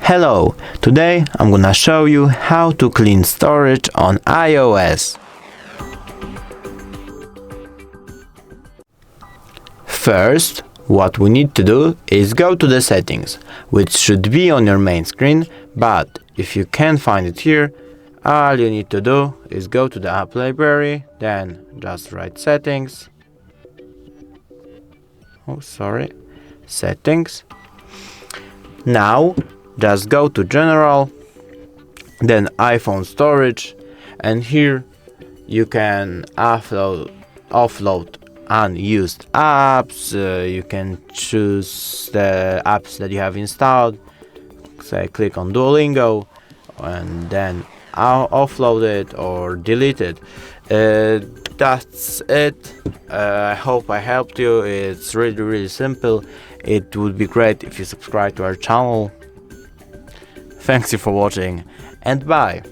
Hello, today I'm gonna show you how to clean storage on iOS. First, what we need to do is go to the settings, which should be on your main screen, but if you can't find it here, all you need to do is go to the app library, then just write settings. Settings. Now just go to general, then iPhone storage, and here you can offload unused apps. You can choose the apps that you have installed. Say click on Duolingo and then I'll offload it or delete it. That's it. I hope I helped you. It's really simple. It would be great if you subscribe to our channel. Thanks you for watching and bye.